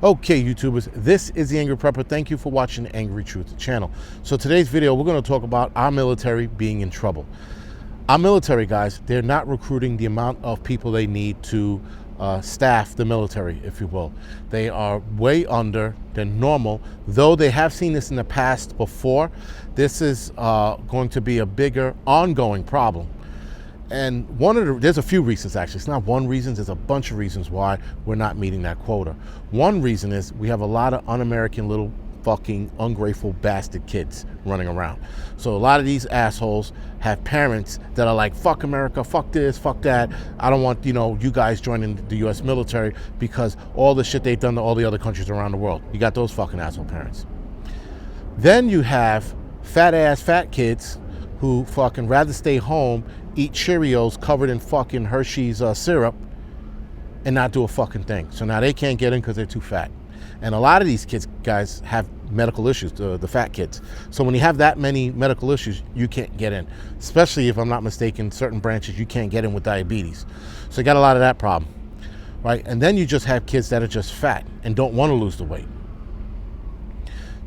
Okay, YouTubers, this is the Angry Prepper. Thank you for watching the Angry Truth channel. So today's video, we're going to talk about our military being in trouble. Our military, guys, they're not recruiting the amount of people they need to staff the military, if you will. They are way under than normal, though they have seen this in the past before. This is going to be a bigger ongoing problem. And there's a few reasons actually. It's not one reason, there's a bunch of reasons why we're not meeting that quota. One reason is we have a lot of un-American little fucking ungrateful bastard kids running around. So a lot of these assholes have parents that are like, fuck America, fuck this, fuck that. I don't want, you guys joining the US military because all the shit they've done to all the other countries around the world. You got those fucking asshole parents. Then you have fat kids who fucking rather stay home, eat Cheerios covered in fucking Hershey's syrup, and not do a fucking thing. So now they can't get in because they're too fat. And a lot of these kids, guys, have medical issues, the fat kids. So when you have that many medical issues, you can't get in. Especially if I'm not mistaken, certain branches you can't get in with diabetes. So you got a lot of that problem, right? And then you just have kids that are just fat and don't want to lose the weight.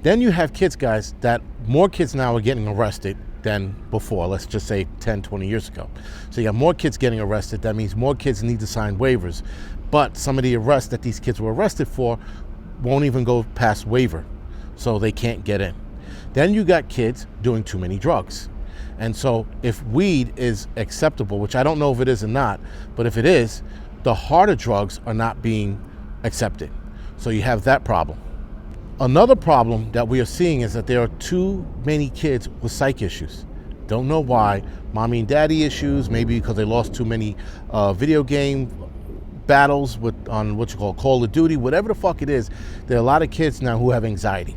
Then you have kids, guys, that more kids now are getting arrested than before, let's just say 10, 20 years ago. So you have more kids getting arrested. That means more kids need to sign waivers. But some of the arrests that these kids were arrested for won't even go past waiver. So they can't get in. Then you got kids doing too many drugs. And so if weed is acceptable, which I don't know if it is or not, but if it is, the harder drugs are not being accepted. So you have that problem. Another problem that we are seeing is that there are too many kids with psych issues. Don't know why. Mommy and daddy issues, maybe because they lost too many video game battles on what you call Call of Duty, whatever the fuck it is. There are a lot of kids now who have anxiety.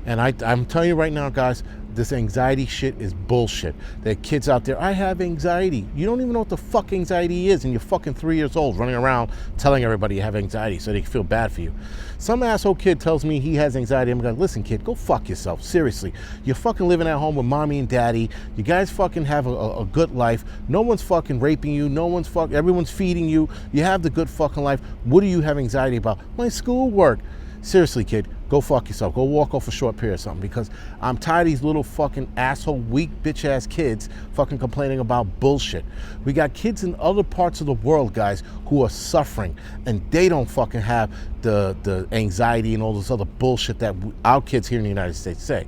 And I'm telling you right now, guys, this anxiety shit is bullshit. There are kids out there, I have anxiety. You don't even know what the fuck anxiety is, and you're fucking 3 years old running around telling everybody you have anxiety so they feel bad for you. Some asshole kid tells me he has anxiety. I'm like, listen, kid, go fuck yourself. Seriously. You're fucking living at home with mommy and daddy. You guys fucking have a good life. No one's fucking raping you. Everyone's feeding you. You have the good fucking life. What do you have anxiety about? My schoolwork. Seriously, kid, go fuck yourself. Go walk off a short period or something, because I'm tired of these little fucking asshole, weak, bitch-ass kids fucking complaining about bullshit. We got kids in other parts of the world, guys, who are suffering, and they don't fucking have the anxiety and all this other bullshit that our kids here in the United States say.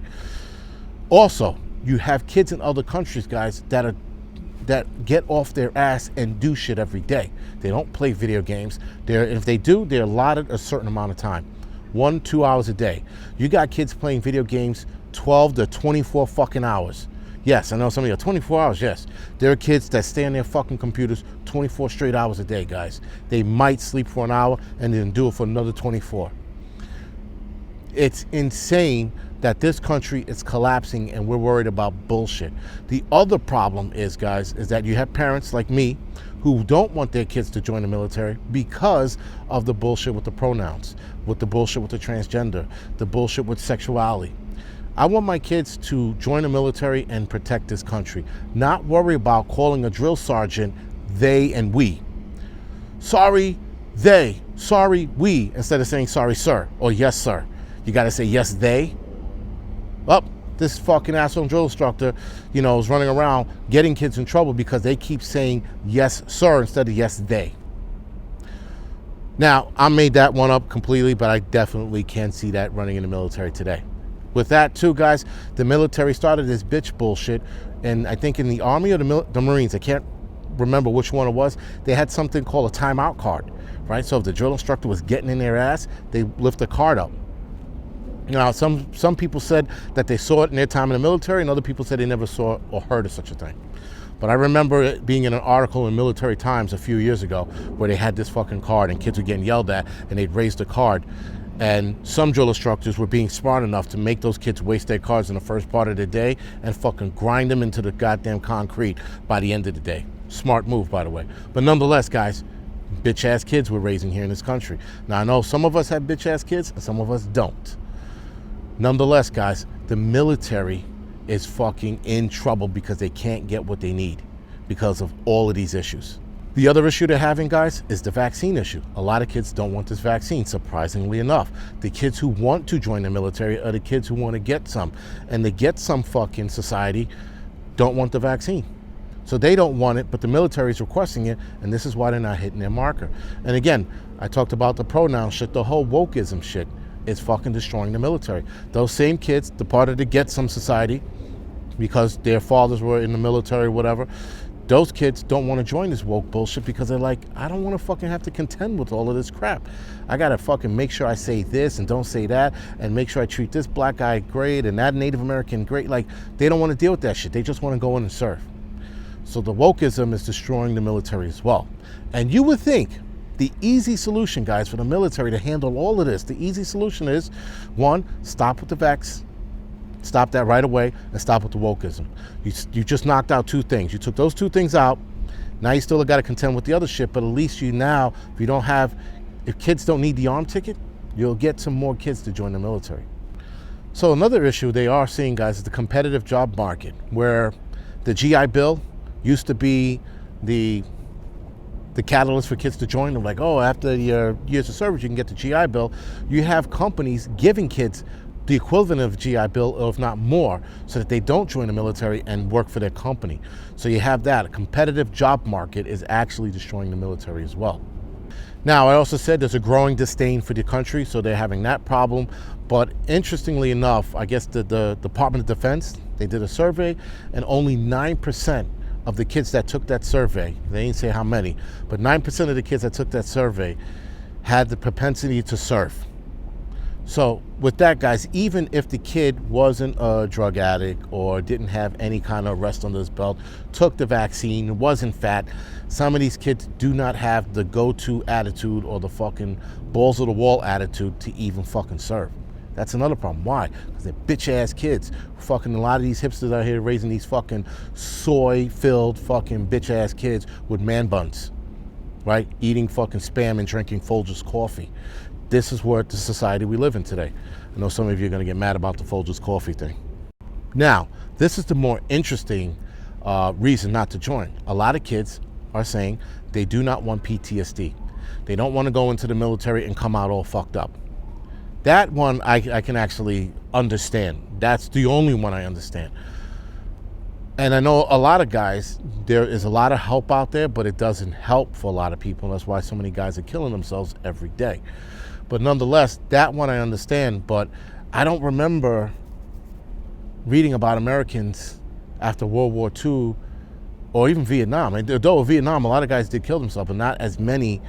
Also, you have kids in other countries, guys, that get off their ass and do shit every day. They don't play video games. If they do, they're allotted a certain amount of time. 1-2 hours a day. You got kids playing video games 12 to 24 fucking hours. Yes, I know some of you are 24 hours, yes. There are kids that stay on their fucking computers 24 straight hours a day, guys. They might sleep for an hour and then do it for another 24. It's insane that this country is collapsing and we're worried about bullshit. The other problem is, guys, is that you have parents like me who don't want their kids to join the military because of the bullshit with the pronouns, with the bullshit with the transgender, the bullshit with sexuality. I want my kids to join the military and protect this country, not worry about calling a drill sergeant they and we. Sorry, they. Sorry, we, instead of saying sorry, sir, or yes, sir. You gotta say yes, they. Well, this fucking asshole drill instructor, is running around getting kids in trouble because they keep saying yes, sir, instead of yes, they. Now, I made that one up completely, but I definitely can see that running in the military today. With that too, guys, the military started this bitch bullshit, and I think in the Army or the Marines, I can't remember which one it was, they had something called a timeout card, right? So if the drill instructor was getting in their ass, they lift the card up. Now, some people said that they saw it in their time in the military, and other people said they never saw or heard of such a thing. But I remember it being in an article in Military Times a few years ago where they had this fucking card and kids were getting yelled at and they'd raise the card. And some drill instructors were being smart enough to make those kids waste their cards in the first part of the day and fucking grind them into the goddamn concrete by the end of the day. Smart move, by the way. But nonetheless, guys, bitch-ass kids we're raising here in this country. Now, I know some of us have bitch-ass kids and some of us don't. Nonetheless, guys, the military is fucking in trouble because they can't get what they need because of all of these issues. The other issue they're having, guys, is the vaccine issue. A lot of kids don't want this vaccine, surprisingly enough. The kids who want to join the military are the kids who want to get some. And the get some fucking society don't want the vaccine. So they don't want it, but the military is requesting it, and this is why they're not hitting their marker. And again, I talked about the pronoun shit, the whole wokeism shit is fucking destroying the military. Those same kids, the part of the get some society, because their fathers were in the military or whatever, those kids don't want to join this woke bullshit because they're like, I don't want to fucking have to contend with all of this crap. I got to fucking make sure I say this and don't say that, and make sure I treat this black guy great and that Native American great. Like, they don't want to deal with that shit. They just want to go in and serve. So the wokeism is destroying the military as well. And you would think the easy solution, guys, for the military to handle all of this, the easy solution is, one, stop with the vax. Stop that right away and stop with the wokeism. You just knocked out two things. You took those two things out. Now you still got to contend with the other shit, but at least you now, if kids don't need the arm ticket, you'll get some more kids to join the military. So another issue they are seeing, guys, is the competitive job market, where the GI Bill used to be the catalyst for kids to join. Them like, oh, after your years of service, you can get the GI Bill. You have companies giving kids the equivalent of GI Bill, or if not more, so that they don't join the military and work for their company. So you have that. A competitive job market is actually destroying the military as well. Now, I also said there's a growing disdain for the country, so they're having that problem. But interestingly enough, I guess the Department of Defense, they did a survey, and only 9% of the kids that took that survey, they didn't say how many, but 9% of the kids that took that survey had the propensity to serve. So with that, guys, even if the kid wasn't a drug addict or didn't have any kind of rest under his belt, took the vaccine, wasn't fat, some of these kids do not have the go-to attitude or the fucking balls of the wall attitude to even fucking serve. That's another problem. Why? Because they're bitch-ass kids. Fucking a lot of these hipsters out here raising these fucking soy-filled fucking bitch-ass kids with man buns, right? Eating fucking Spam and drinking Folgers coffee. This is what the society we live in today. I know some of you are going to get mad about the Folgers coffee thing. Now, this is the more interesting reason not to join. A lot of kids are saying they do not want PTSD. They don't want to go into the military and come out all fucked up. That one I can actually understand. That's the only one I understand. And I know a lot of guys, there is a lot of help out there, but it doesn't help for a lot of people. That's why so many guys are killing themselves every day. But nonetheless, that one I understand, but I don't remember reading about Americans after World War II or even Vietnam. Though Vietnam, a lot of guys did kill themselves, but not as many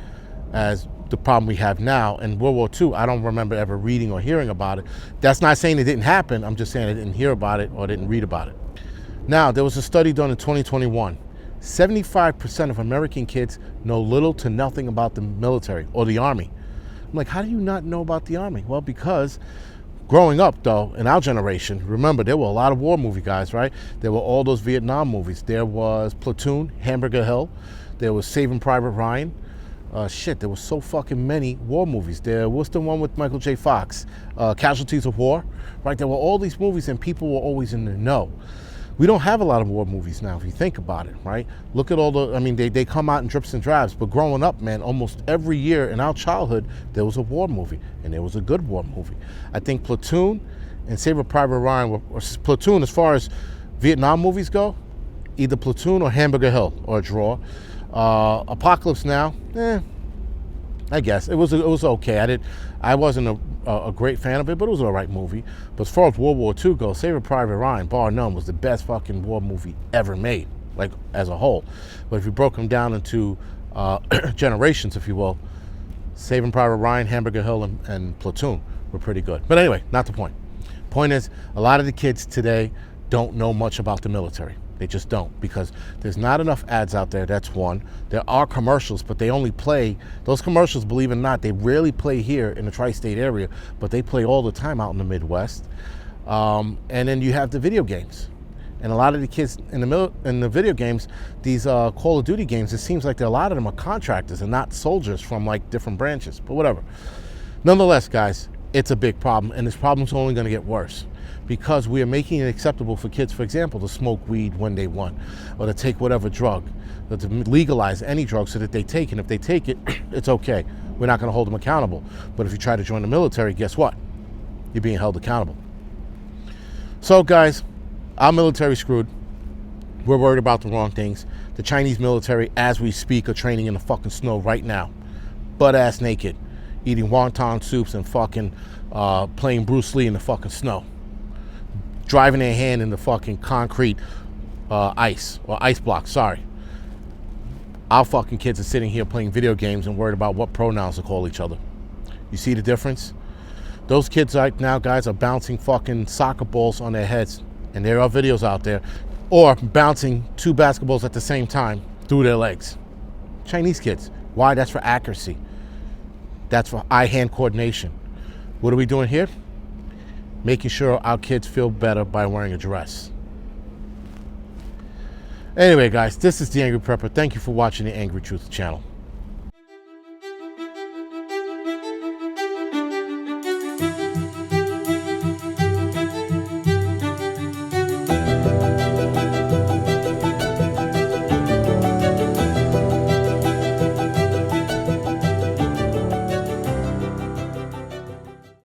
as the problem we have now. In World War II, I don't remember ever reading or hearing about it. That's not saying it didn't happen. I'm just saying I didn't hear about it or didn't read about it. Now, there was a study done in 2021. 75% of American kids know little to nothing about the military or the Army. I'm like, how do you not know about the Army? Well, because growing up, though, in our generation, remember, there were a lot of war movie guys, right? There were all those Vietnam movies. There was Platoon, Hamburger Hill. There was Saving Private Ryan. There was so fucking many war movies. There was the one with Michael J. Fox, Casualties of War, right? There were all these movies and people were always in the know. We don't have a lot of war movies now, if you think about it, right? Look at all they come out in drips and drabs, but growing up, man, almost every year in our childhood, there was a war movie, and there was a good war movie. I think Platoon and Saving Private Ryan or Platoon, as far as Vietnam movies go, either Platoon or Hamburger Hill, or a draw. Apocalypse Now, I guess it was okay. I wasn't a great fan of it, but it was an alright movie. But as far as World War II goes, Saving Private Ryan, bar none, was the best fucking war movie ever made, like as a whole. But if you broke them down into generations, if you will, Saving Private Ryan, Hamburger Hill, and Platoon were pretty good. But anyway, not the point. Point is, a lot of the kids today don't know much about the military. They just don't, because there's not enough ads out there, that's one. There are commercials, but they only play, those commercials, believe it or not, they rarely play here in the tri-state area, but they play all the time out in the Midwest. And then you have the video games. And a lot of the kids in the video games, these Call of Duty games, it seems like a lot of them are contractors and not soldiers from like different branches, but whatever. Nonetheless, guys, it's a big problem, and this problem's only gonna get worse. because we are making it acceptable for kids, for example, to smoke weed when they want, or to take whatever drug, or to legalize any drug so that they take it. And if they take it, it's okay. We're not going to hold them accountable. But if you try to join the military, guess what? You're being held accountable. So guys, our military screwed. We're worried about the wrong things. The Chinese military, as we speak, are training in the fucking snow right now. Butt-ass naked. Eating wonton soups and fucking playing Bruce Lee in the fucking snow. Driving their hand in the fucking concrete ice, or ice block, sorry. Our fucking kids are sitting here playing video games and worried about what pronouns to call each other. You see the difference? Those kids right now, guys, are bouncing fucking soccer balls on their heads. And there are videos out there. Or bouncing 2 basketballs at the same time through their legs. Chinese kids. Why? That's for accuracy. That's for eye-hand coordination. What are we doing here? Making sure our kids feel better by wearing a dress. Anyway, guys, this is The Angry Prepper. Thank you for watching the Angry Truth channel.